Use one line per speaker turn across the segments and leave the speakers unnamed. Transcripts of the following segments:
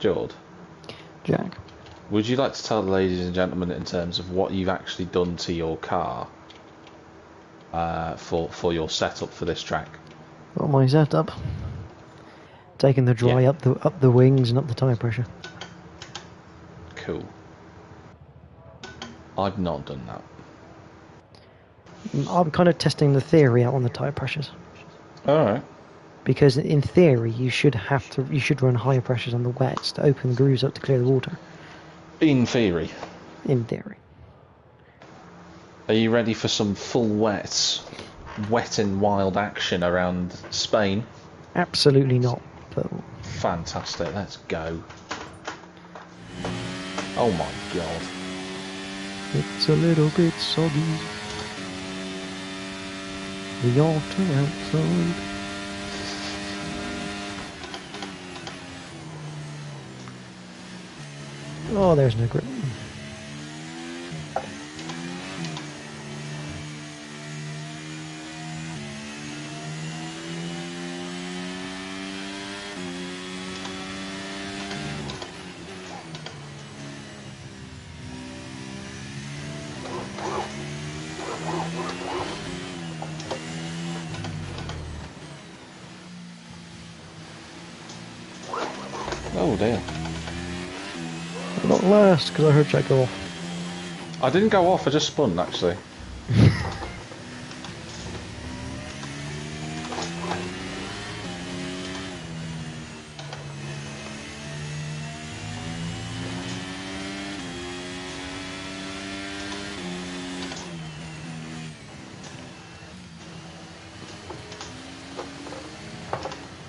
Jord,
Jack.
would you like to tell the ladies and gentlemen in terms of what you've actually done to your car for your setup for this track?
Got my setup. Taking the dry
Yeah.
up the wings and up the tyre pressure.
Cool. I've not done that.
I'm kind of testing the theory out on the tyre pressures.
Alright.
Because in theory you should run higher pressures on the wets to open the grooves up to clear the water.
In theory.
In theory.
Are you ready for some full wet and wild action around Spain?
Absolutely not. But
Fantastic, let's go. Oh my god.
it's a little bit soggy. The autumn outside. Oh, there's no grip.
Oh dear.
Not last, because I heard Jack go off.
I didn't go off, I just spun actually.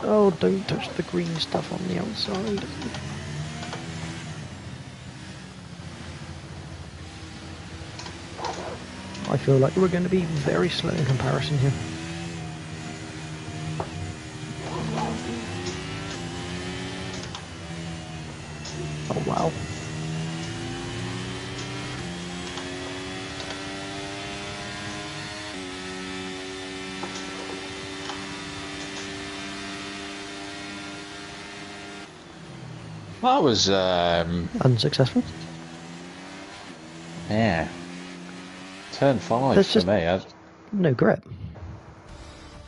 Oh, don't touch the green stuff on the outside. I feel like we're going to be very slow in comparison here. Oh wow.
That was
Unsuccessful.
yeah. Turn 5
That's
for
just
me.
no grip.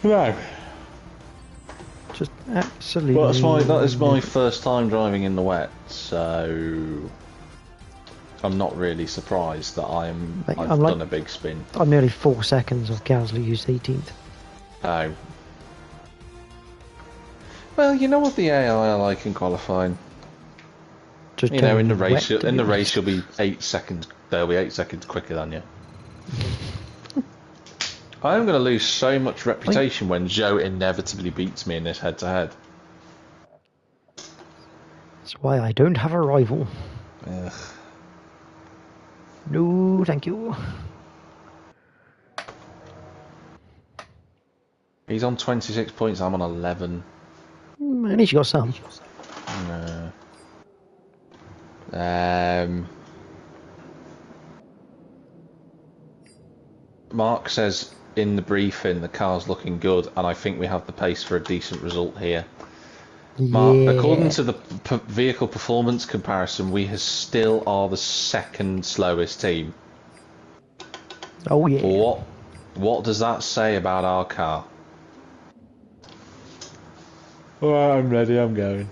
No.
Just absolutely.
Well, that is my first time driving in the wet, so I'm not really surprised that I've done a big spin.
I'm nearly 4 seconds of Gasly used 18th.
Oh. Well, you know what the AI are like in qualifying.
Just
You know, in the race,
wet,
you'll be 8 seconds. They'll be 8 seconds quicker than you. I am going to lose so much reputation when Joe inevitably beats me in this head-to-head.
That's why I don't have a rival.
Ugh.
No, thank you.
He's on 26 points. I'm on 11.
At least you got some.
Mark says in the briefing the car's looking good, and I think we have the pace for a decent result here. Mark,
Yeah.
according to the vehicle performance comparison, we still are the second slowest team.
Oh yeah.
What does that say about our car? Alright, I'm ready, I'm going.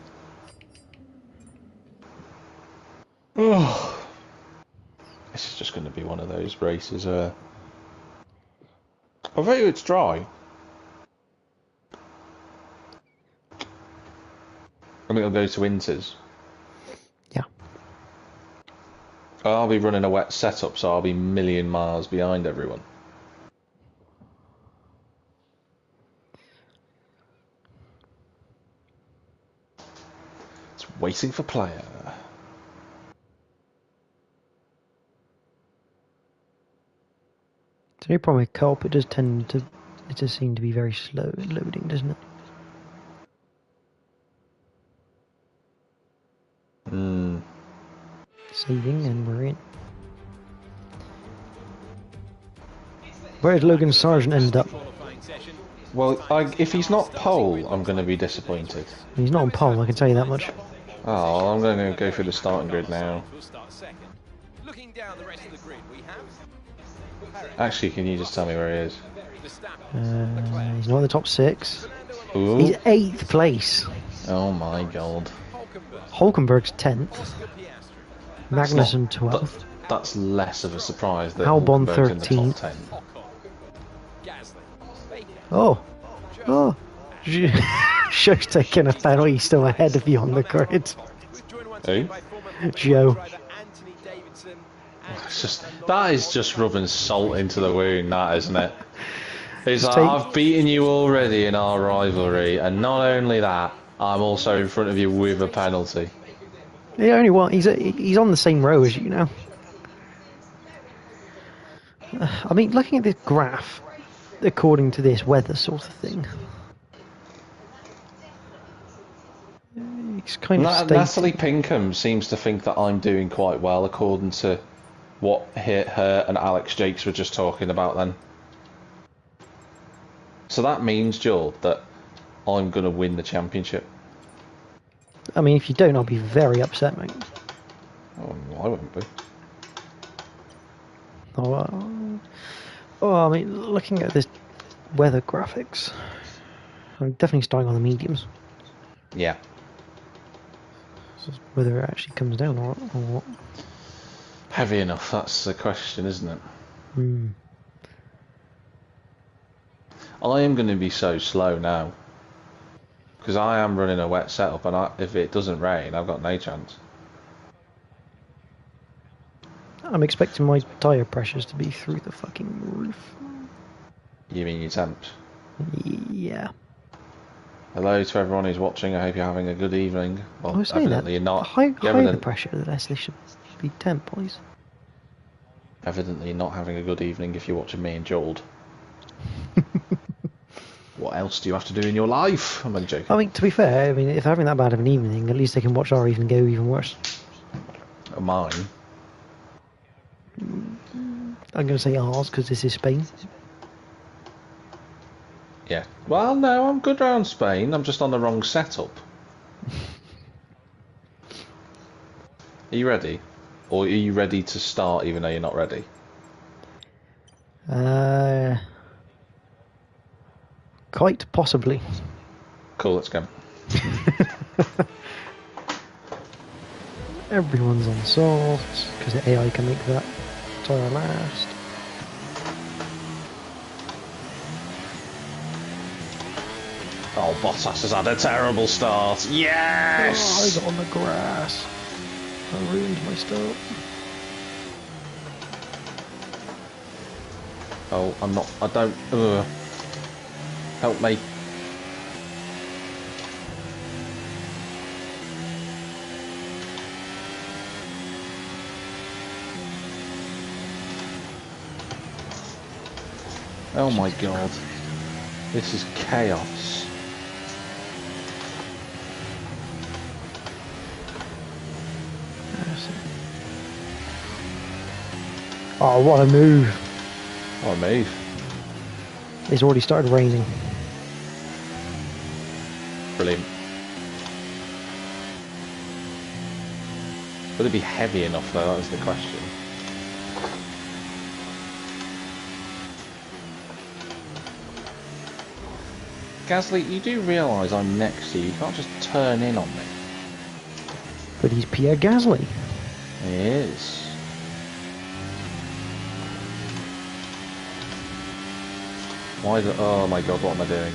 Oh. This is just going to be one of those races. I bet you it's dry. I think I'll go to Winters.
Yeah.
I'll be running a wet setup, so I'll be a million miles behind everyone. It's waiting for player.
The only problem with Coop, it does seem to be very slow at loading, doesn't it? Saving, and we're in. Where did Logan Sargent end up?
Well, if he's not pole, I'm going to be disappointed.
He's not on pole, I can tell you that much.
Oh, I'm going to go through the starting grid now. Actually, can you just tell me where he is?
He's not in the top 6.
Ooh.
He's 8th place.
Oh my god.
Hulkenberg's 10th. Magnussen 12th.
That's less of a surprise that
Albon
Hulkenberg's in the top
10. Oh. Oh. Joe's taking a penalty, still ahead of you on the grid.
Who?
Joe.
It's just, that is just rubbing salt into the wound, that, isn't it? It's like,
take...
I've beaten you already in our rivalry, and not only that, I'm also in front of you with a penalty.
Yeah, only one. He's on the same row as you now. I mean, looking at this graph, according to this weather sort of thing, it's kind of
Natalie Pinkham seems to think that I'm doing quite well, according to what her and Alex Jakes were just talking about then. So that means, Joel, that I'm going to win the championship.
I mean, if you don't, I'll be very upset, mate.
Oh, I won't be.
Oh, I mean, looking at this weather graphics, I'm definitely starting on the mediums.
Yeah.
So whether it actually comes down or what.
Heavy enough, that's the question, isn't it?
Hmm.
I am going to be so slow now. Because I am running a wet setup, and if it doesn't rain, I've got no chance.
I'm expecting my tyre pressures to be through the fucking roof.
You mean your temps?
Yeah.
Hello to everyone who's watching, I hope you're having a good evening. Well,
I was saying
evidently
that.
you're not.
Higher the pressure, the less they should be temp, boys.
Evidently you're not having a good evening if you're watching me and Joel. What else do you have to do in your life? I'm only joking.
I mean, to be fair, I mean, if they're having that bad of an evening, at least they can watch our even go even worse.
Mine?
I'm going to say ours, because this is Spain.
Yeah. Well, no, I'm good around Spain. I'm just on the wrong setup. Are you ready? Or are you ready to start even though you're not ready?
Quite possibly.
Cool, let's go.
Everyone's on soft, because the AI can make that tyre last.
Oh, Bottas has had a terrible start. Yes!
Oh, I got on the grass. I ruined my start.
Oh, I'm not. I don't. Help me. Oh my god. This is chaos.
Oh, what a move.
What a move.
It's already started raining.
Brilliant. Will it be heavy enough though? That was the question. Gasly, you do realise I'm next to you. You can't just turn in on me.
But he's Pierre Gasly.
He is. Why the... Oh my god, what am I doing?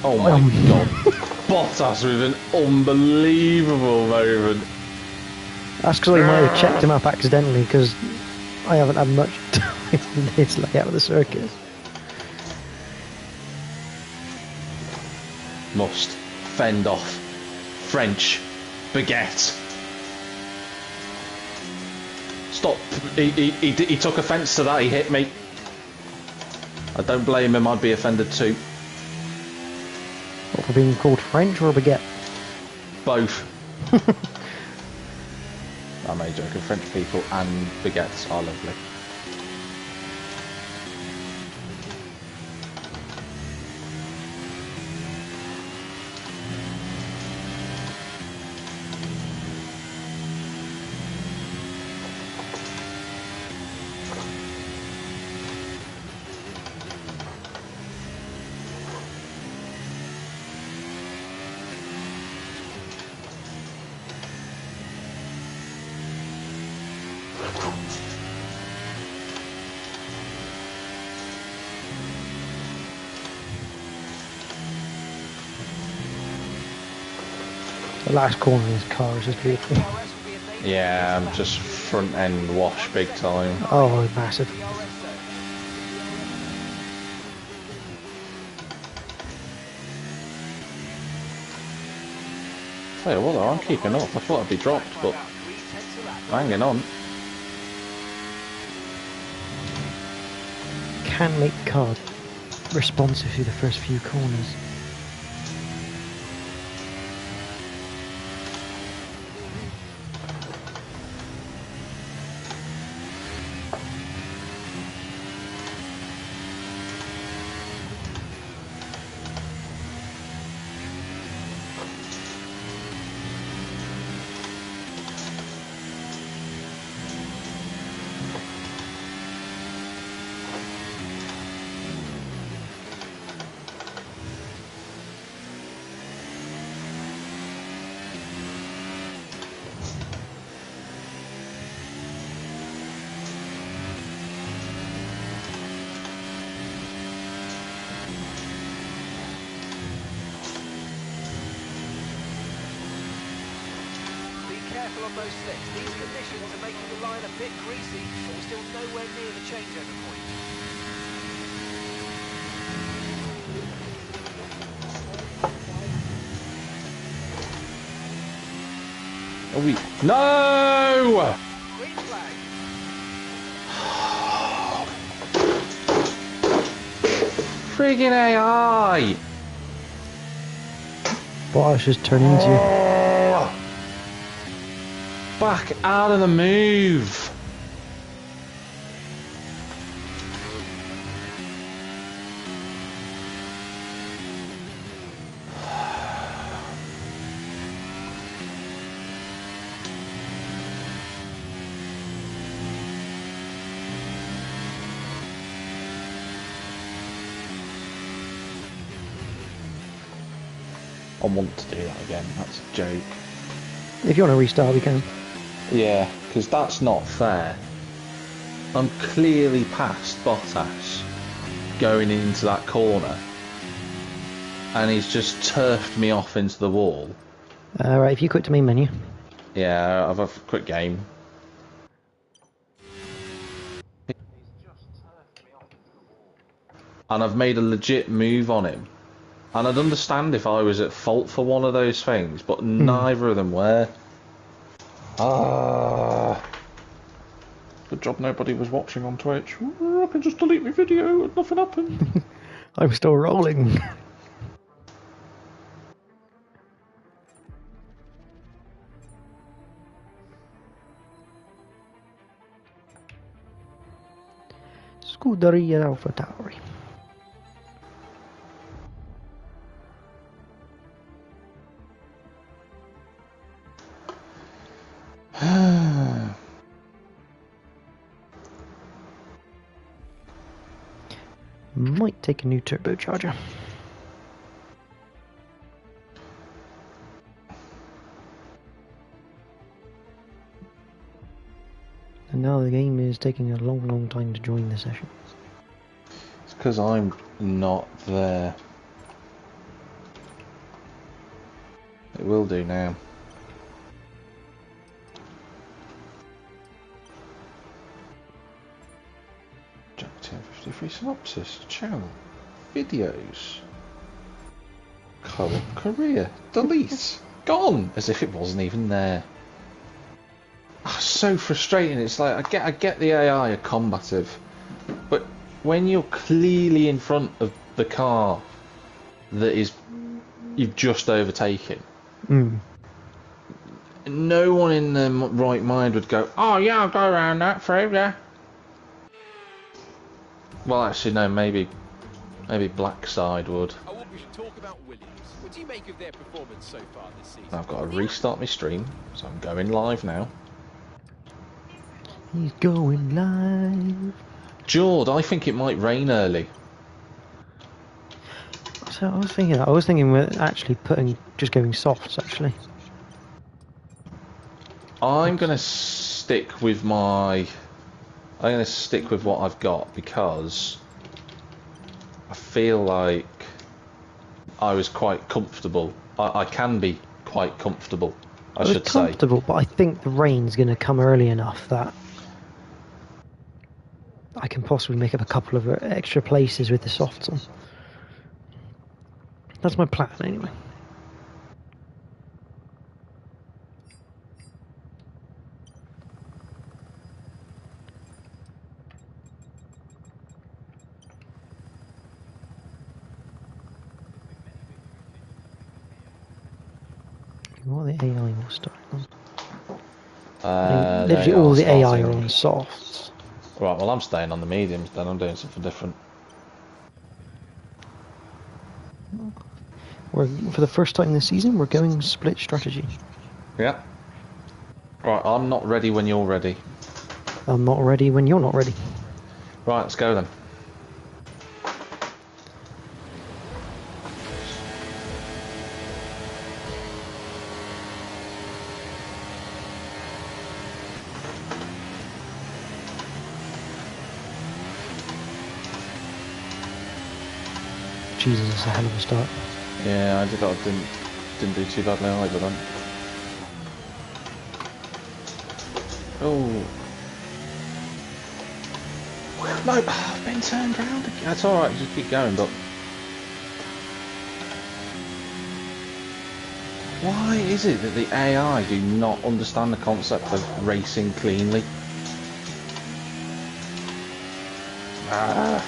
Oh my god. Bottas with an unbelievable moment.
That's because I might have checked him up accidentally, because I haven't had much time in this layout of the circuit.
Must fend off French baguette. Stop. He took offence to that. He hit me. I don't blame him. I'd be offended too.
What, for being called French or a baguette?
Both. I'm only joking. French people and baguettes are lovely.
The last corner of this car is just beautiful.
Yeah, I'm just front end wash big time.
Oh, massive.
Tell you what though, I'm keeping up. I thought I'd be dropped, but I'm hanging on.
Can make the car responsive through the first few corners.
On those slicks. These conditions are making the line a bit greasy, but we're still nowhere near the changeover point.
Are we? No!
Green flag.
Friggin' AI!
What I should turn into you.
Back out of the move! I want to do that again, that's a joke.
If you want to restart, we can.
Yeah, because that's not fair. I'm clearly past Bottas going into that corner and he's just turfed me off into the wall.
Right, if you quit to main menu.
Yeah, I've a quick game. And I've made a legit move on him. And I'd understand if I was at fault for one of those things, but neither of them were. Good job nobody was watching on Twitch. I can just delete my video and nothing happened.
I'm still rolling. Scuderia Alpha Tauri. Might take a new turbocharger. And now the game is taking a long time to join the session.
It's because I'm not there. It will do now. JackTM53Synopsis, channel, videos, co-op career, delete, gone, as if it wasn't even there. Oh, so frustrating. It's like I get the AI are combative, but when you're clearly in front of the car that is you've just overtaken, no one in their right mind would go, "Oh yeah, I'll go around that through, yeah." Well, actually, no. Maybe Blackside would.
We should talk about Williams. What do you make of their performance so far this season?
I've got to restart my stream, so I'm going live now.
He's going live.
Jord, I think it might rain early.
So I was thinking we're actually just going softs actually.
I'm gonna stick with what I've got because I feel like I was quite comfortable. I can be quite quite comfortable, I
It was
should say.
comfortable, but I think the rain's going to come early enough that I can possibly make up a couple of extra places with the softs on. That's my plan, anyway. What are the AI will start on? Literally all the AI are on softs.
Right, well I'm staying on the mediums then, I'm doing something different.
For the first time this season, we're going split strategy.
Yeah. Right, I'm not ready when you're ready.
I'm not ready when you're not ready.
Right, let's go then.
Jesus, that's a hell of a start.
Yeah, I didn't do too badly either then. Oh. No, I've been turned round again. That's alright, just keep going, but... Why is it that the AI do not understand the concept of racing cleanly? Ah.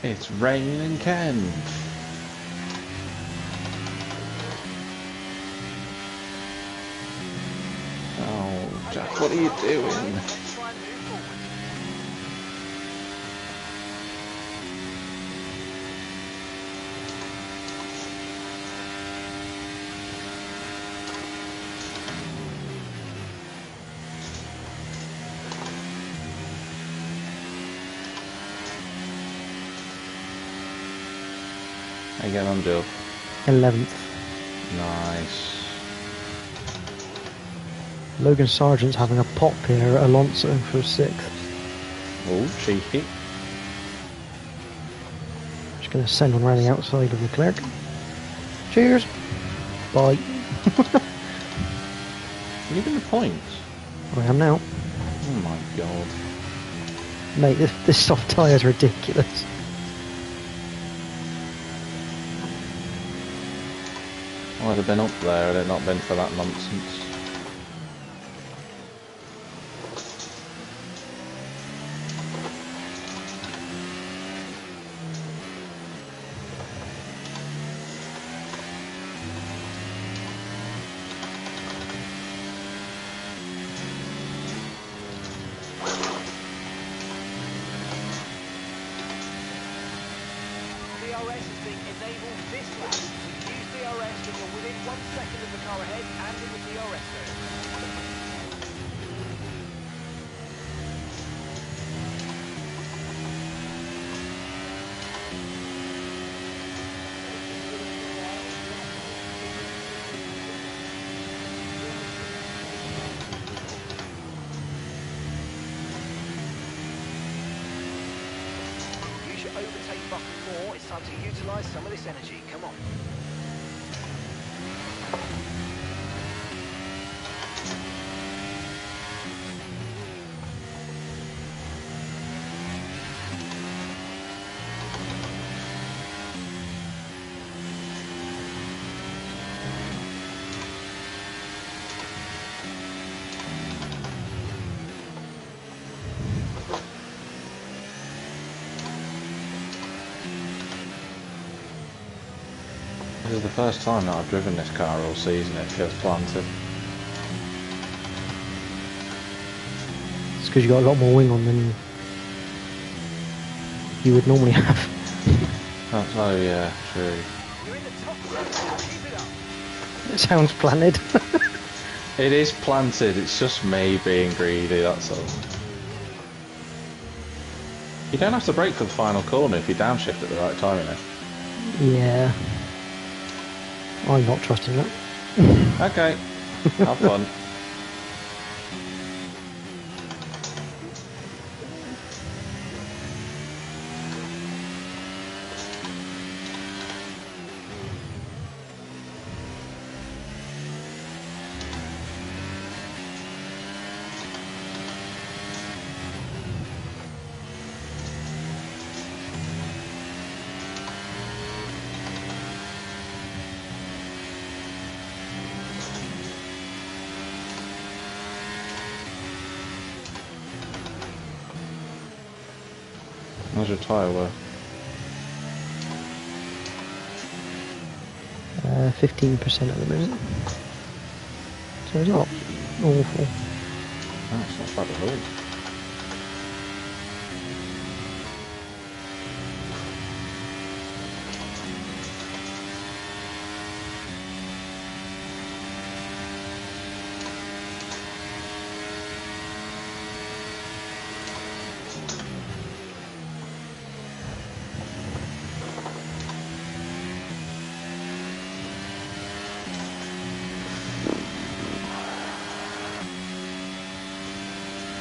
It's raining Ken. Oh, Jack, what are you doing? How you getting on, Joe?
11th.
Nice.
Logan Sargent's having a pop here at Alonso for 6th.
Oh, cheeky.
Just going to send one around the outside of Leclerc. Cheers. Bye.
Are you getting the points?
I am now.
Oh my god.
Mate, this soft tyre is ridiculous.
I'd have been up there had it not been for that nonsense.
DRS is being enabled this lap. Use DRS when you're within 1 second of the car ahead and in the DRS zone. Use your overtake button more. It's time to utilise some of this energy. Come on.
This is the first time that I've driven this car all season. It feels planted.
It's because you got a lot more wing on than you would normally have.
Oh yeah, true.
You're in the top Keep it up.
It sounds planted.
It is planted, it's just me being greedy, that's all. You don't have to brake for the final corner if you downshift at the right time, you know.
Yeah. I'm not trusting that.
Okay, have fun. How's your tyre wear?
15% at the minute. So it's not awful.
Oh, it's not bad at all.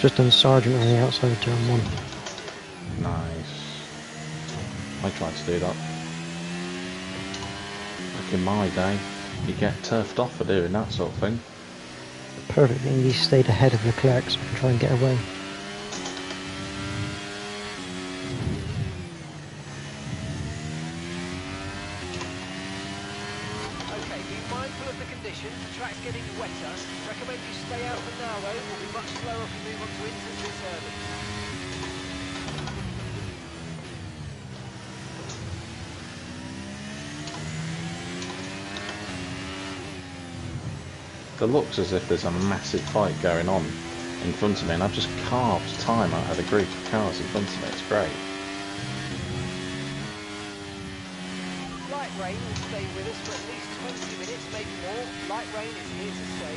Just done Sergeant on the outside of turn 1.
Nice. I tried to do that. Back in my day, you get turfed off for doing that sort of thing.
Perfect thing, he stayed ahead of Leclerc so I can try and get away.
Okay, be mindful of the conditions. The track's getting wetter. Recommend you stay out for now, though. We'll be much slower if we move on to Inters this early.
It looks as if there's a massive fight going on in front of me, and I've just carved time out of the group of cars in front of me. It's great.
Light rain will stay with us for at least 20 minutes, maybe more. Light rain is here to stay.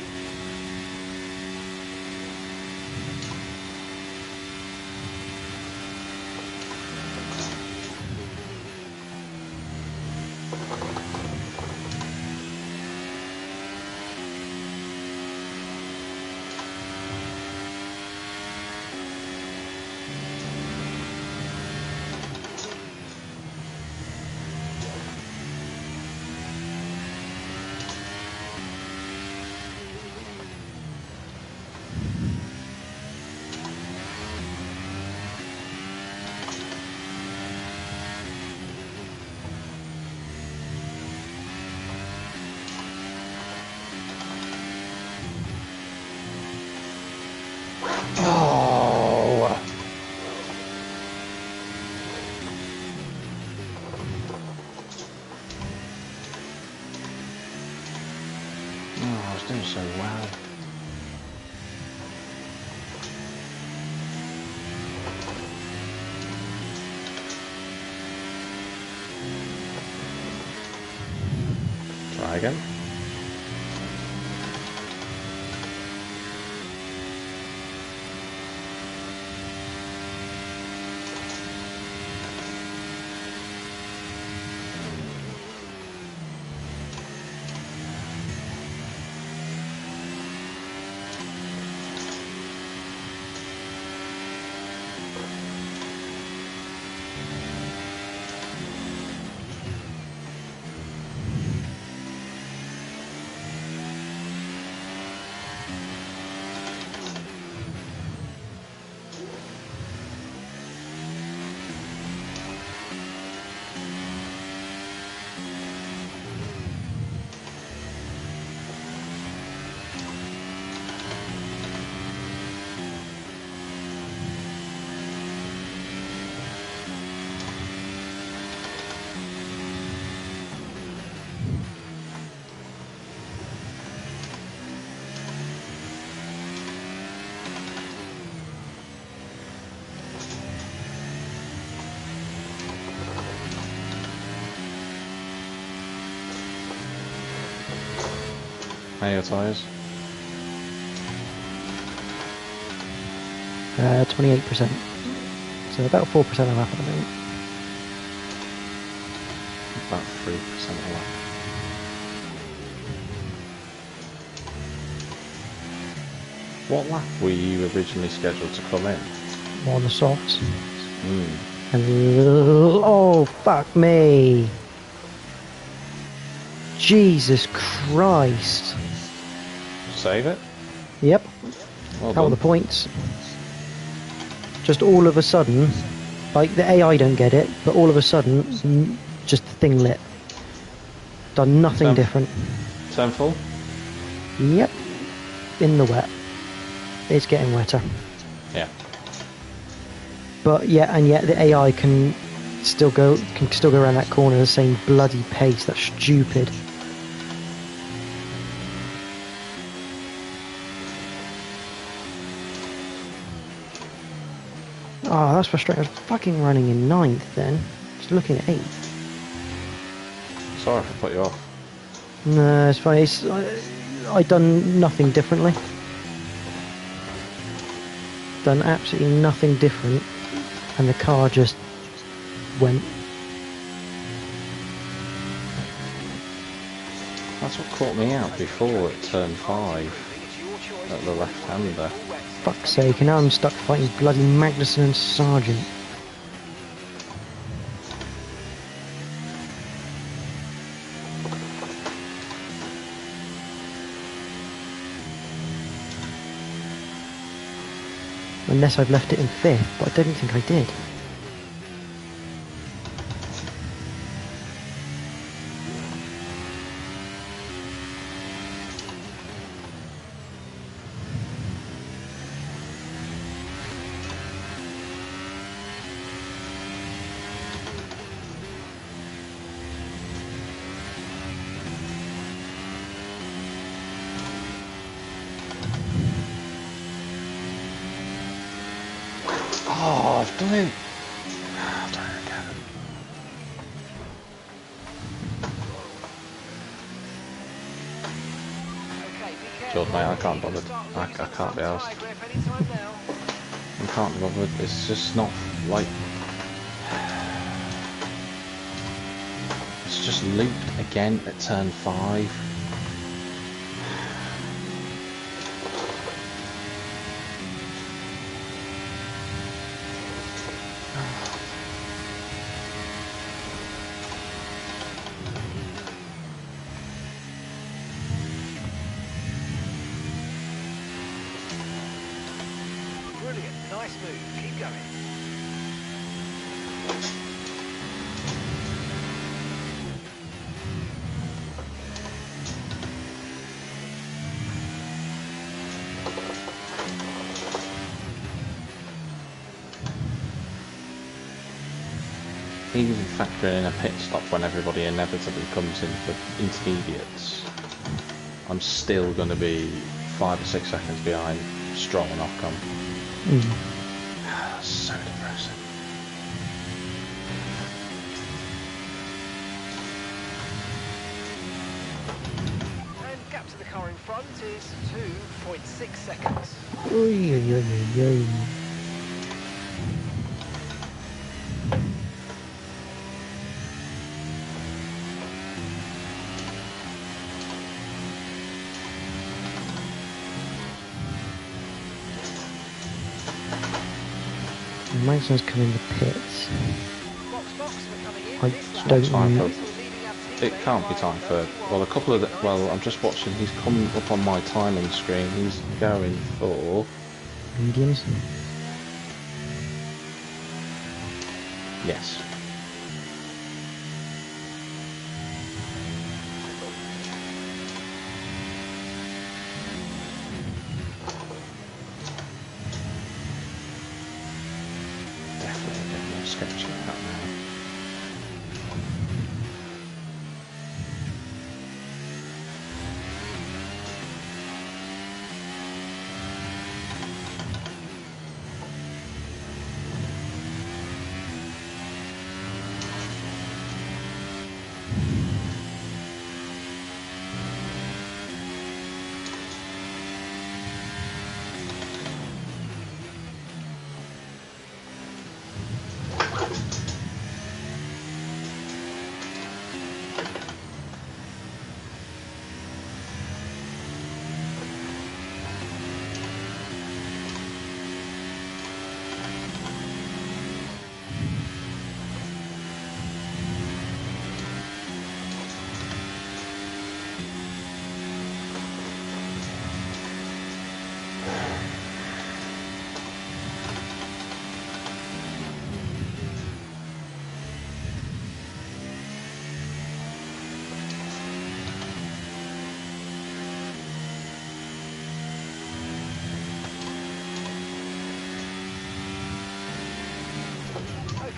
Oh! Oh, I was doing so well. Try again. How are your tyres?
28%. So about 4% of that at the moment.
About 3% of that. What lap were you originally scheduled to come in?
More on the softs.
Mm.
And oh fuck me! Jesus Christ!
Save it?
Yep.
Well
Count
done.
the points. Just all of a sudden, like the AI don't get it, but all of a sudden, just the thing lit. Done nothing different.
Turn full?
Yep. In the wet. It's getting wetter.
Yeah.
But yeah, and yet the AI can still go around that corner at the same bloody pace. That's stupid. Oh, that's frustrating. I was fucking running in 9th then. Just looking at 8th.
Sorry if I put you off.
No, it's funny. I done nothing differently. Done absolutely nothing different, and the car just went.
That's what caught me out before at turn 5 at the left-hander.
Fuck's sake, and now I'm stuck fighting bloody Magnussen and Sargent. Unless I've left it in 5th, but I don't think I did.
Oh, I've done it. I've done it again. George, mate, I can't bother. I can't be asked. I can't be bothered. It's just not like. It's just looped again at turn 5.
Brilliant, nice move, keep going.
Even factoring in a pit stop when everybody inevitably comes in for intermediates, I'm still going to be 5 or 6 seconds behind Stroll and Ocon. So depressing.
And gap to the car in front is 2.6 seconds.
Oy, oy, oy, oy, oy. Magson's coming to pits. I don't know.
It can't be time for. Well, a couple of. Well, I'm just watching. He's come up on my timing screen. He's going for
Mediums.
yes. Definitely a bit more sketchy than that now.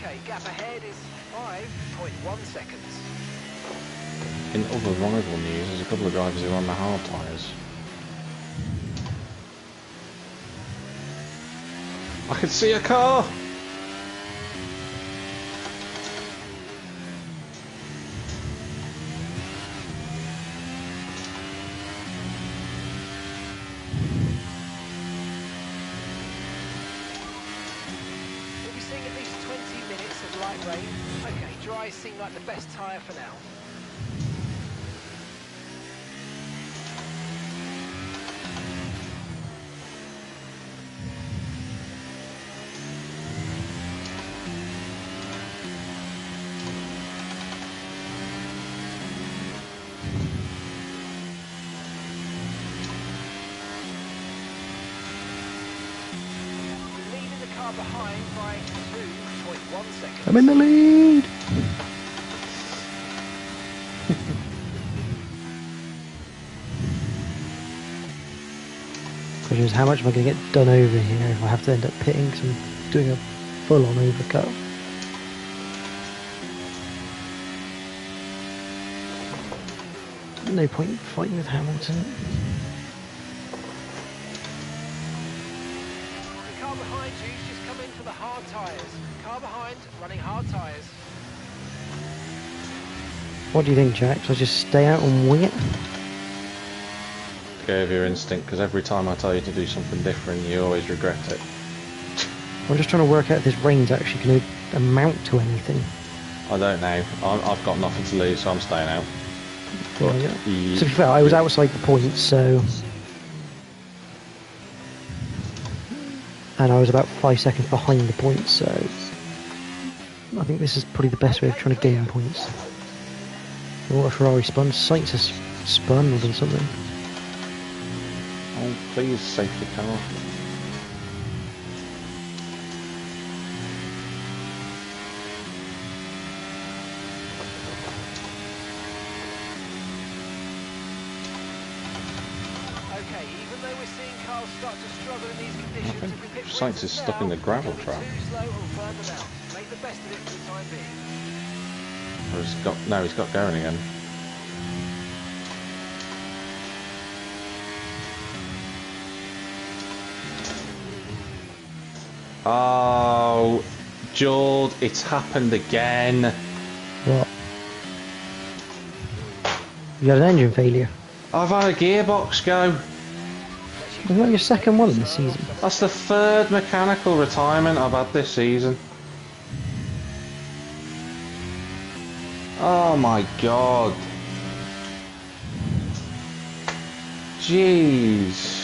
Okay, gap ahead is 5.1 seconds.
In other rival news, there's a couple of drivers who are on the hard tyres. I can see a car!
We'll be seeing at least 20 minutes of light rain. Okay, dry seem like the best tyre for now. Leading the car behind by 2.1 seconds.
I'm in the lead. Question is, how much am I going to get done over here if I have to end up pitting because I'm doing a full-on overcut? No point fighting with Hamilton.
The car behind you's just come in for the hard tyres. Car behind, running hard tyres.
What do you think, Jack? Shall I just stay out and wing it?
Go with your instinct, because every time I tell you to do something different, you always regret it.
I'm just trying to work out if this rain's actually going to amount to anything.
I don't know. I've got nothing to lose, so I'm staying out.
Well, yeah.
Yeah.
To be fair, I was outside the points, so... And I was about 5 seconds behind the points, so... I think this is probably the best way of trying to gain points. What a Ferrari spun? Saints has spun or done something.
Oh, please, safety car.
Okay, even though we're seeing cars start to struggle in these conditions,
think
if we pick
Sainz is stuck in the gravel trap.
Too slow or burn them out. Make the best of it for the time being.
Or he's got going again. Oh, Jord, it's happened again.
What? You got an engine failure?
I've had a gearbox go.
Isn't that your second one this season?
That's the third mechanical retirement I've had this season. Oh my god. Jeez.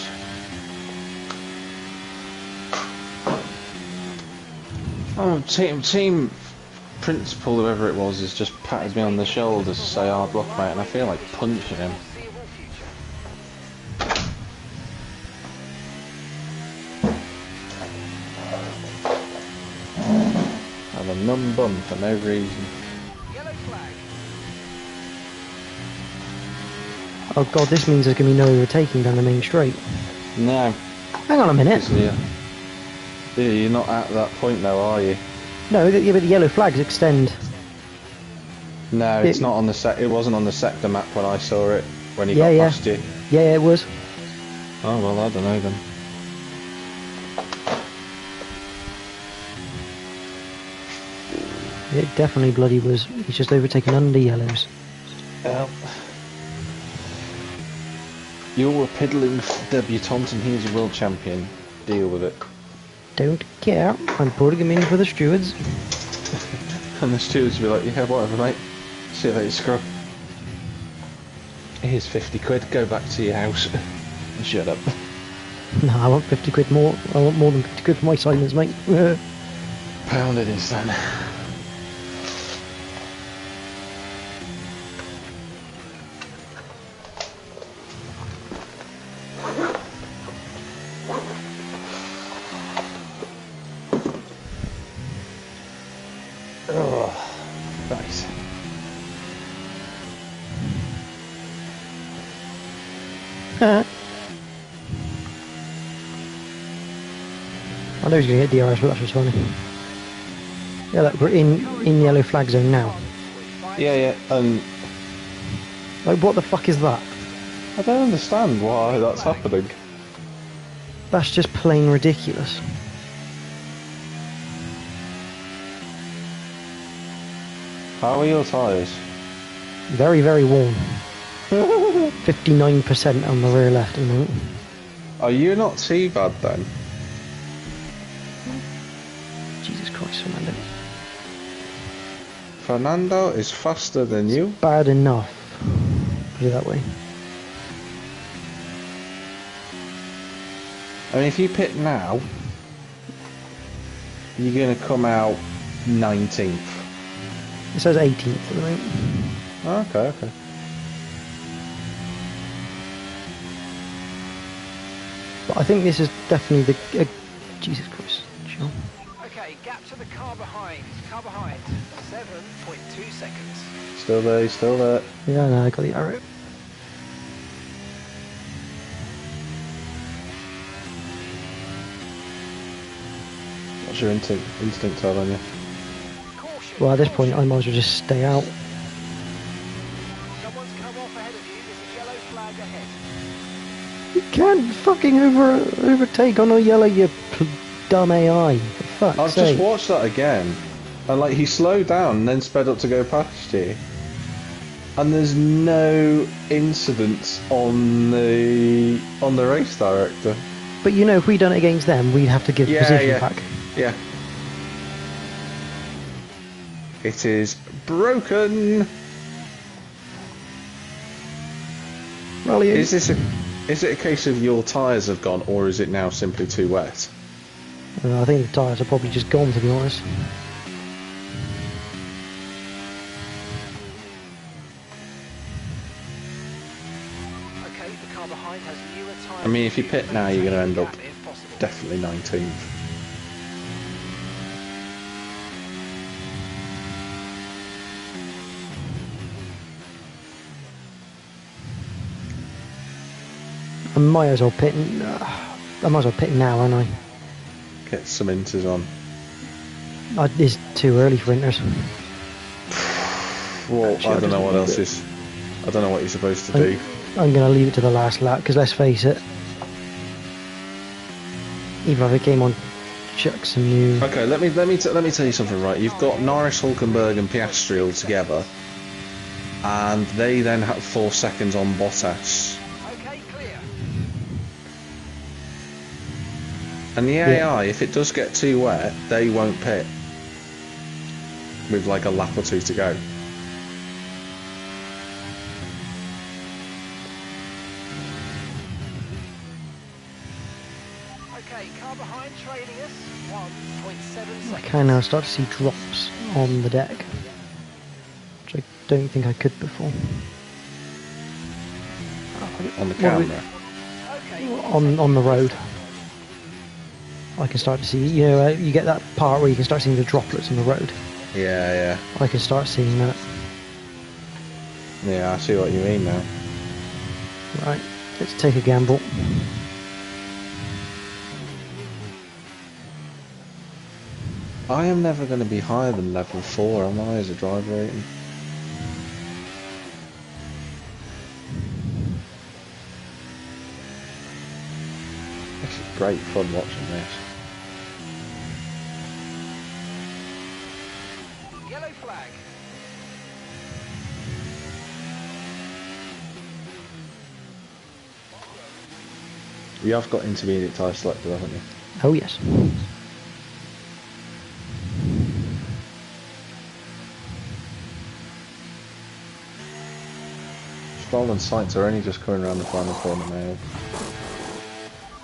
Oh, team principal, whoever it was, has just patted me on the shoulder to say hard luck, mate, and I feel like punching him. Have a numb bum for no reason.
Yellow flag.
Oh god, this means there's going to be no overtaking down the main straight.
No.
Hang on a minute.
Yeah, you're not at that point though, are you?
No, yeah, but the yellow flags extend.
No, it's not on the it wasn't on the sector map when I saw it, when he got past you.
Yeah, it was.
Oh well, I don't know then.
It definitely bloody was. He's just overtaken under yellows.
Well, you're a piddling debutant and he's a world champion. Deal with it.
Don't care. I'm putting him in for the stewards.
And the stewards will be like, yeah, whatever, mate. See you later, scrub. Here's 50 quid. Go back to your house. And shut up.
No, I want 50 quid more. I want more than 50 quid for my silence, mate.
Pound it is then. Nice.
I know he's going to get DRS, but that's just funny. Yeah, look, we're in yellow flag zone now.
Yeah, and
Like, what the fuck is that?
I don't understand why that's happening.
That's just plain ridiculous.
How are your tyres?
Very, very warm. 59% on the rear left at the moment.
Are you not too bad then?
Jesus Christ, Fernando.
Fernando is faster than you.
Bad enough. Put it that way.
I mean, if you pit now, you're going to come out 19th.
It says 18th at the moment.
Okay.
But I think this is definitely the... Jesus Christ. Sure.
Okay, gap to the car behind. 7.2 seconds.
Still there.
Yeah, no, I got the arrow.
What's your instinct telling you?
Caution.
Well, at this point, I might as well just stay out.
Someone's come off ahead of you. There's a yellow flag ahead.
You can't fucking overtake on a yellow, you dumb AI. For fuck's
I've
sake.
just watched that again, and like he slowed down and then sped up to go past you, and there's no incidents on the race director.
But you know, if we'd done it against them, we'd have to give position back.
Yeah. It is broken.
Well, yeah,
Is it a case of your tyres have gone, or is it now simply too wet?
I think the tyres are probably just gone, to be honest.
Okay, the car behind has newer tyres.
I mean, if you pit now, you're going to end up definitely 19th.
I might as well pit. I might as well pit now, aren't I?
Get some inters on.
It's too early for inters.
Well,
Actually,
I don't know
I'll
what
just
else is. I don't know what you're supposed to do.
I'm going to leave it to the last lap, because let's face it, even if it came on, chuck some new...
Okay, let me tell you something. Right, you've got Norris, Hulkenberg, and Piastri all together, and they then have 4 seconds on Bottas.
Okay, clear.
And the AI, if it does get too wet, they won't pit with like a lap or two to go.
Okay, car behind trailing us. 1.7 seconds.
I can now start to see drops on the deck, which I don't think I could before.
On the camera.
Okay.
On the road, I can start to see, you know, you get that part where you can start seeing the droplets on the road.
Yeah.
I can start seeing that.
Yeah, I see what you mean now.
Right, let's take a gamble.
I am never going to be higher than level 4, am I, as a driver rating? This is great fun watching this.
Yellow flag.
You have got intermediate tyre selected, haven't you?
Oh yes.
Stroll and Sainz are only just coming around the final corner now.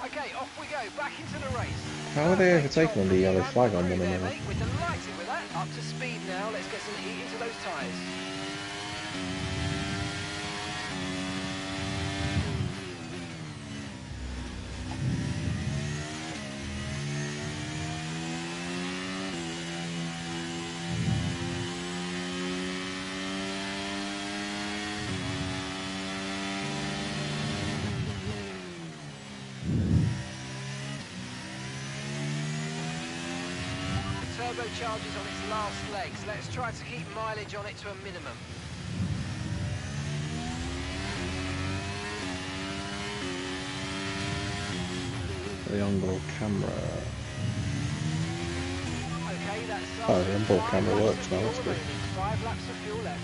Okay, off we go. Back into the race.
How are they overtaking on the yellow flag on one
There,
another?
mate. We're delighted with that. Up to speed now. Let's get some heat into those tyres. turbochargers on its last legs. Let's try to keep mileage on it to a minimum.
The onboard camera.
Okay, that's
Oh, the onboard camera
5 laps
works
of
now,
fuel
that's good.
remaining. 5 laps of fuel left.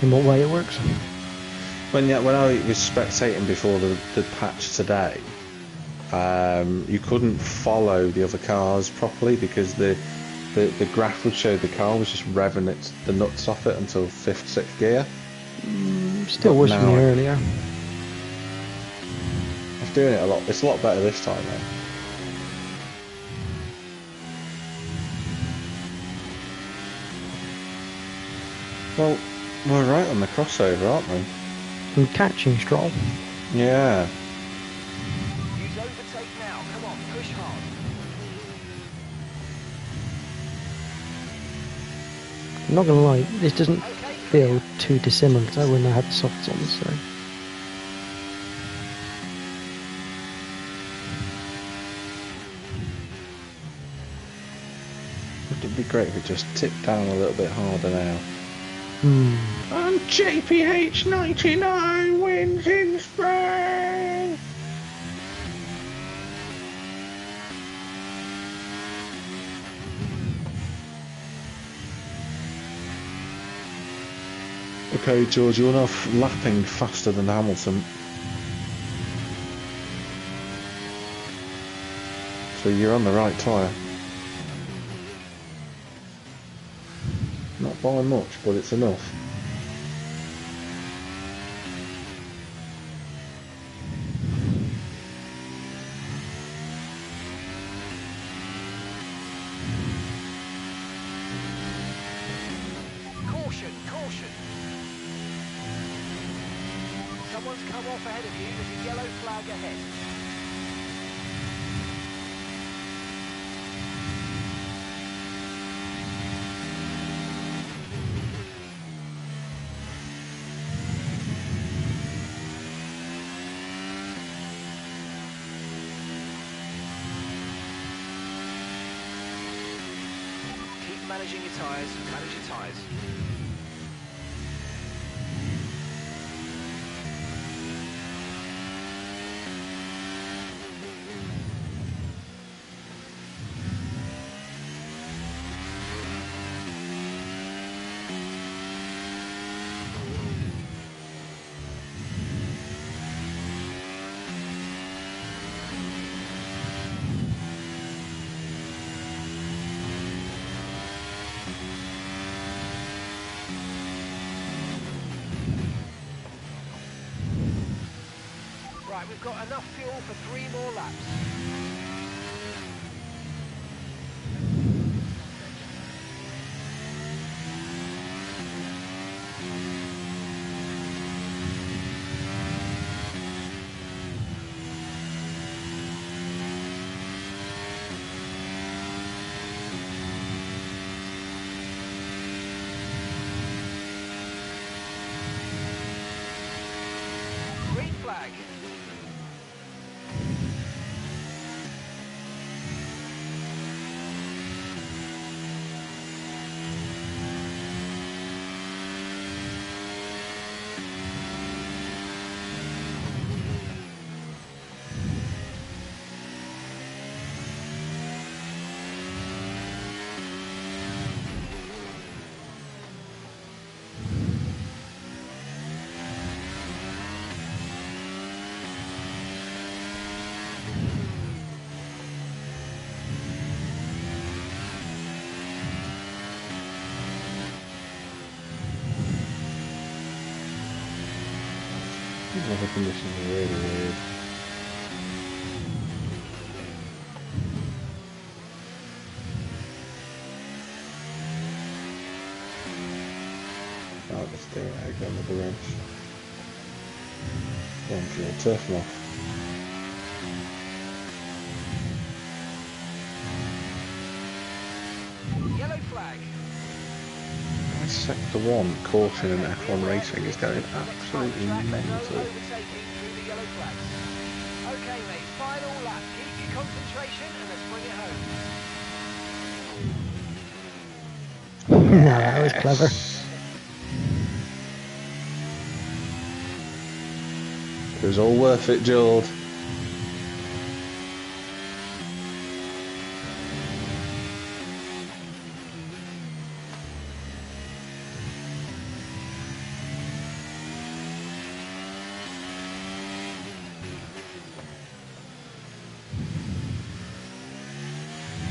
In what way it works?
When I was spectating before the patch today, you couldn't follow the other cars properly because the graph would show the car was just revving the nuts off it until 5th, 6th gear.
Still
But
worse than
now
me earlier.
I'm doing it a lot. It's a lot better this time though. Well, we're right on the crossover, aren't we?
I'm catching Stroll.
Yeah.
Use overtake now. Come on, push hard.
I'm not gonna lie, this doesn't
Okay,
feel too dissimilar to when I had the softs on, so.
It'd be great if it just tipped down a little bit harder now.
Hmm.
And JPH99 wins in Spain! Okay, George, you're now lapping faster than Hamilton. So you're on the right tyre. Not by much, but it's enough.
Caution, caution. Someone's come off ahead of you. There's a yellow flag ahead. Keep managing your tyres. Manage your tyres. Right, we've got enough fuel for 3 more laps. Green flag.
These weather conditions are really weird. Oh, the steering egg on the wrench. One fuel, turf them off.
Yellow flag.
Sector 1 caution in F1 racing is going absolutely mental.
Overtaking through the yellow flags. Okay, mate, final lap. Keep your concentration and let's bring it home.
No, that was clever.
It was all worth it, Jord.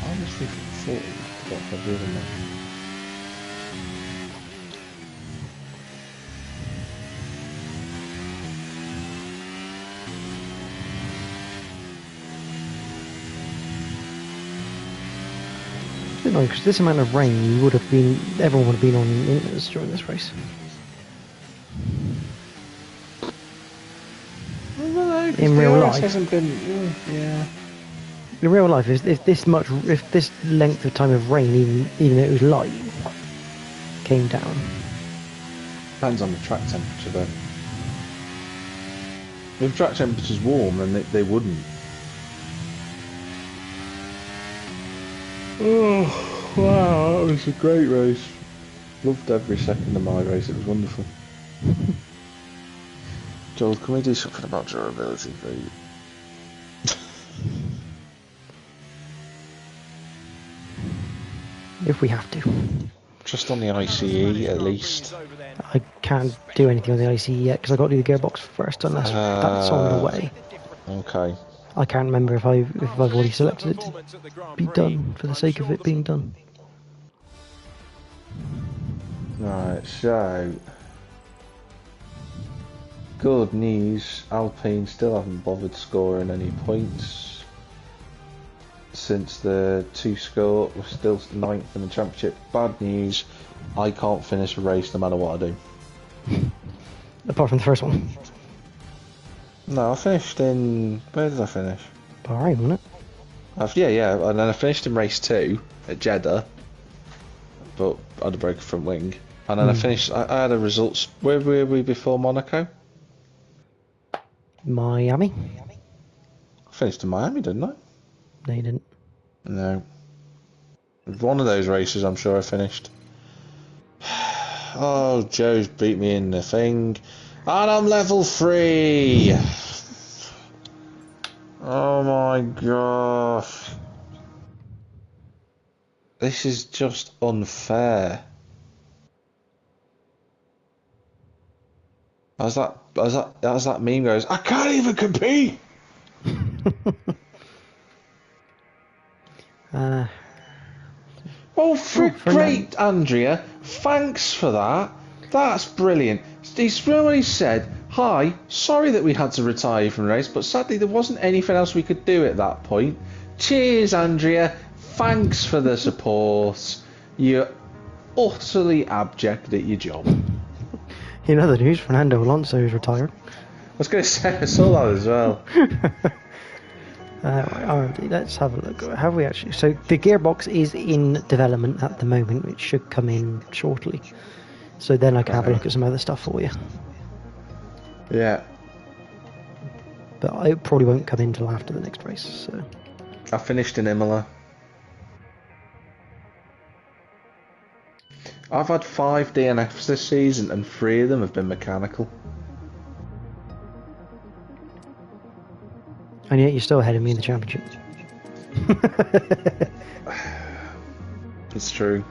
Honestly, for 40, what have I driven that?
No, because this amount of rain, you would have been. Everyone would have been on inters during this race.
No,
In real
DRS
life.
hasn't been. Yeah.
In real life, if this length of time of rain, even though it was light, came down.
Depends on the track temperature, though. If track temperature's warm, then they wouldn't. Oh, wow, that was a great race. Loved every second of my race, it was wonderful. Joel, can we do something about durability, please?
If we have to.
Just on the ICE, at least.
I can't do anything on the IC yet because I got to do the gearbox first, unless that's on the way.
Okay.
I can't remember if I've already selected it to be done for the sake of it being done.
Right, so good news, Alpine still haven't bothered scoring any points since the 2 score. We're still 9th in the championship. Bad news, I can't finish a race no matter what I do.
Apart from the first one.
No, I finished in... where did I finish?
Bahrain, wasn't it?
Yeah, and then I finished in race 2 at Jeddah, but I had a broken front wing. And then I finished, I had a results, where were we before Monaco?
Miami?
I finished in Miami, didn't I?
No, you didn't.
No. One of those races I'm sure I finished. Oh, Joe's beat me in the thing. And I'm level 3! Oh my gosh. This is just unfair. As that meme goes, I can't even compete! Oh, great, Andrea. Thanks for that. That's brilliant. He's really said, hi, sorry that we had to retire you from the race, but sadly there wasn't anything else we could do at that point. Cheers, Andrea. Thanks for the support. You're utterly abject at your job.
In other news, Fernando Alonso is retired.
I was going to say, I saw that as well.
Right, let's have a look. Have we actually? So the gearbox is in development at the moment. It should come in shortly. So then I can have a look at some other stuff for you.
Yeah.
But it probably won't come in until after the next race. So.
I finished in Imola. I've had 5 DNFs this season and 3 of them have been mechanical.
And yet you're still ahead of me in the championship.
It's true.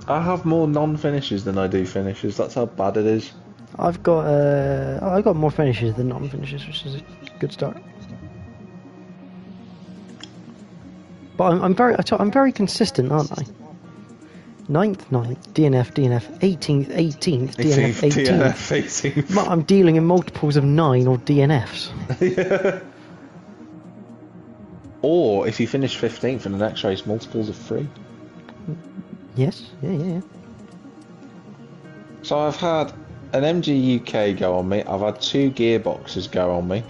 I have more non-finishes than I do finishes. That's how bad it is.
I've got more finishes than non-finishes, which is a good start. But I'm very consistent, aren't I? 9th, DNF, 18th, DNF, 18th. I'm dealing in multiples of 9 or DNFs.
Yeah. Or if you finish 15th in the next race, multiples of 3.
Yes, yeah.
So I've had an MG UK go on me. I've had 2 gearboxes go on me.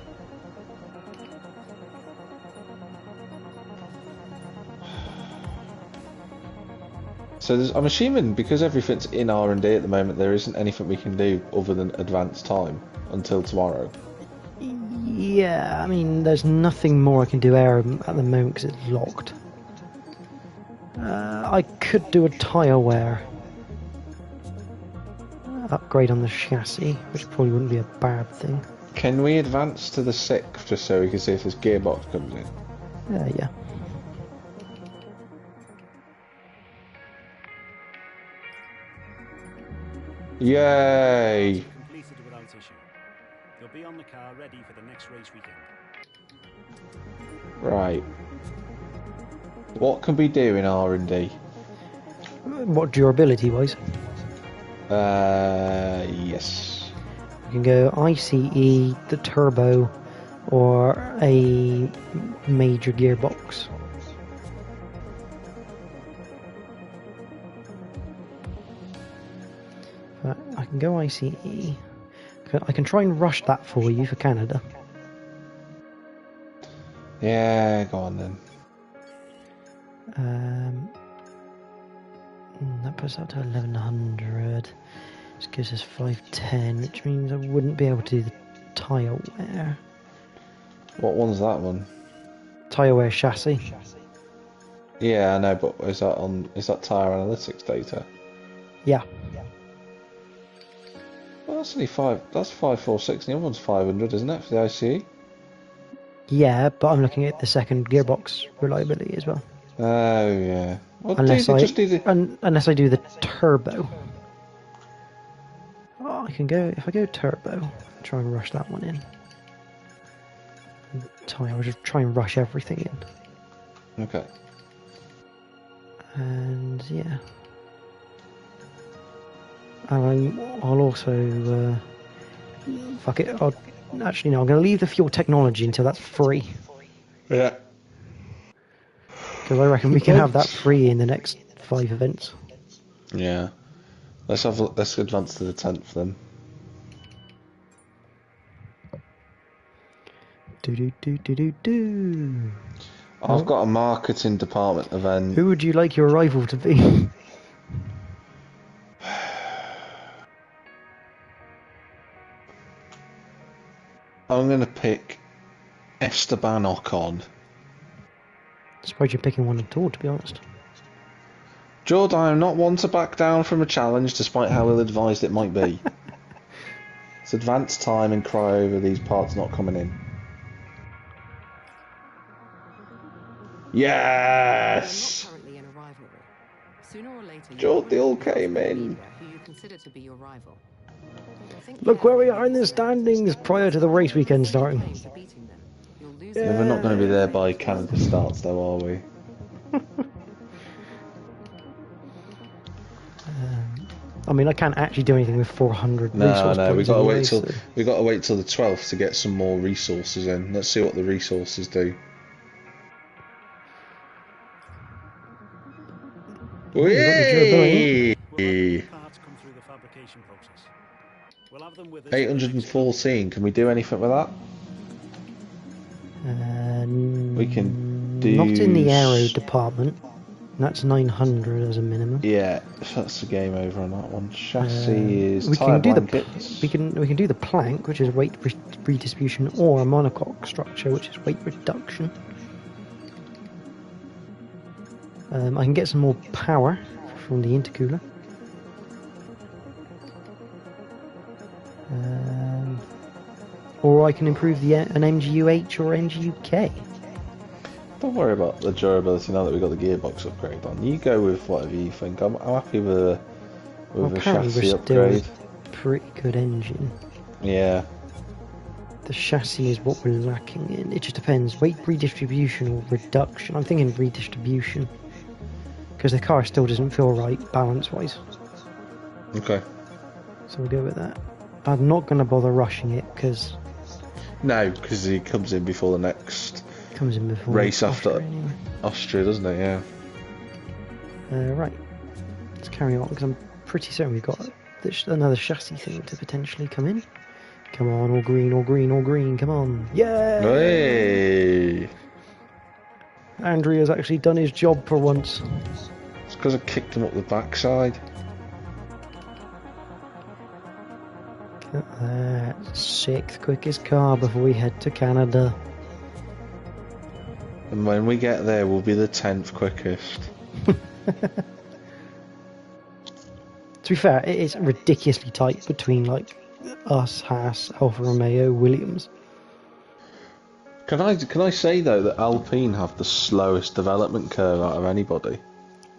So I'm assuming because everything's in R&D at the moment, there isn't anything we can do other than advance time until tomorrow.
Yeah, I mean, there's nothing more I can do at the moment because it's locked. I could do a tyre wear upgrade on the chassis, which probably wouldn't be a bad thing.
Can we advance to the 6th just so we can see if this gearbox comes in?
Yeah.
Yay!
Completed without issue. You'll be on the car ready for the next race weekend.
Right. What can we do in R&D?
What durability wise?
Yes.
You can go ICE, the turbo, or a major gearbox. But I can go ICE. I can try and rush that for you for Canada.
Yeah, go on then.
That puts that to 1100. This gives us 510, which means I wouldn't be able to do the tyre wear.
What one's that one?
Tyre wear chassis.
Yeah, I know, but is that tyre analytics data?
Yeah.
Well, that's only 546, and the other one's 500, isn't it, for the ICE?
Yeah, but I'm looking at the second gearbox reliability as well.
Oh, yeah. Well,
Unless
unless
I do the turbo. Oh, if I go turbo, try and rush that one in. I'll just try and rush everything in.
Okay.
And yeah. And I'll also fuck it. Actually, no. I'm going to leave the fuel technology until that's free.
Yeah.
Because I reckon we can have that free in the next 5 events.
Yeah. Let's advance to the 10th then.
Do.
I've got a marketing department event.
Who would you like your rival to be?
I'm going to pick Esteban Ocon.
I suppose you're picking one at all, to be honest.
George, I am not one to back down from a challenge, despite how ill-advised it might be. It's advanced time and cry over these parts not coming in. Yes!
Currently in a rivalry. Sooner or later,
George, they all came in.
who you consider to be your rival.
Look where we are in the standings prior to the race weekend starting.
Yeah, we're not going to be there by Canada starts, though, are we?
I mean, I can't actually do anything with 400
No,
resource
we
points
got to
anyway,
wait till
so-
we got to wait till the 12th to get some more resources in. Let's see what the resources do. Whee!
Parts come through the fabrication process. We'll have them with us
814. Can we do anything with that? We can do.
Not in the aero department. That's 900 as a minimum.
Yeah, that's the game over on that one. Chassis is
we
tyre
can do
blankets.
we can do the plank, which is weight redistribution, or a monocoque structure, which is weight reduction. I can get some more power from the intercooler. Or I can improve an MGUH or MGUK.
Don't worry about the durability now that we've got the gearbox upgrade on. You go with whatever you think. I'm happy with a chassis upgrade.
Pretty good engine.
Yeah.
The chassis is what we're lacking in. It just depends. Weight redistribution or reduction. I'm thinking redistribution. Because the car still doesn't feel right balance-wise.
Okay.
So we'll go with that. I'm not going to bother rushing it because...
No, because he comes in before the next
comes in before
race after
anyway.
Austria, doesn't it? Yeah.
Right. Let's carry on because I'm pretty certain we've got another chassis thing to potentially come in. Come on, all green, all green, all green. Come on. Yay!
Hey!
Andrea's actually done his job for once.
It's because I kicked him up the backside.
Look at that. 6th quickest car before we head to Canada.
And when we get there, we'll be the 10th quickest.
To be fair, it is ridiculously tight between like us, Haas, Alfa Romeo, Williams.
Can I say though that Alpine have the slowest development curve out of anybody?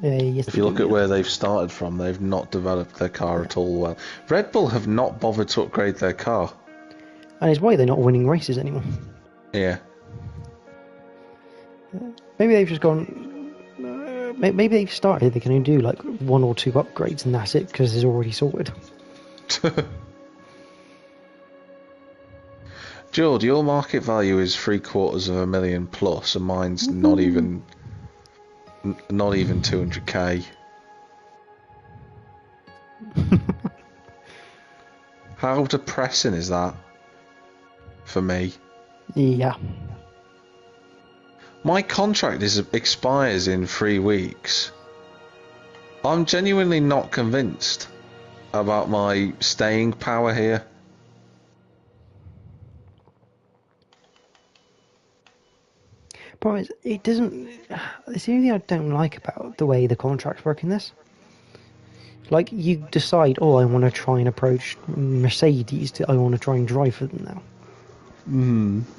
Yes,
If you look at where they've started from, they've not developed their car at all well. Red Bull have not bothered to upgrade their car.
And it's why they're not winning races anymore.
Yeah.
Maybe they've just gone. Maybe they've started. They can only do like 1 or 2 upgrades, and that's it because it's already sorted.
George, your market value is $750,000 plus, and mine's not even 200k. How depressing is that for me?
Yeah.
My contract expires in 3 weeks. I'm genuinely not convinced about my staying power here.
Problem is, it doesn't. It's the only thing I don't like about the way the contracts work in this. Like, you decide, oh, I want to try and approach Mercedes. I want to try and drive for them now.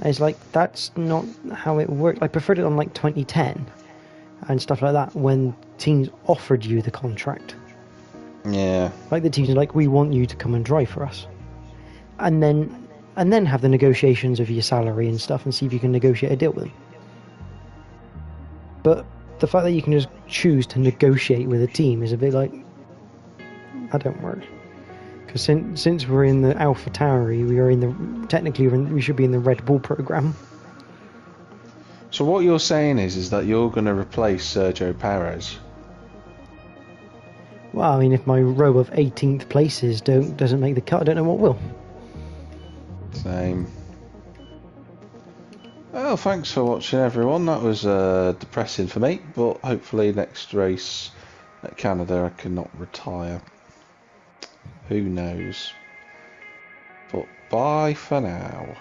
It's like, that's not how it worked. I preferred it on like 2010 and stuff like that when teams offered you the contract.
Yeah.
Like the teams are like, we want you to come and drive for us, and then have the negotiations of your salary and stuff and see if you can negotiate a deal with them. But the fact that you can just choose to negotiate with a team is a bit like, that don't work. Because since we're in the AlphaTauri, we should be in the Red Bull program.
So what you're saying is that you're going to replace Sergio Perez?
Well, I mean, if my row of 18th places doesn't make the cut, I don't know what will.
Same. Well, thanks for watching, everyone. That was depressing for me, but hopefully next race at Canada I cannot retire. Who knows? But bye for now.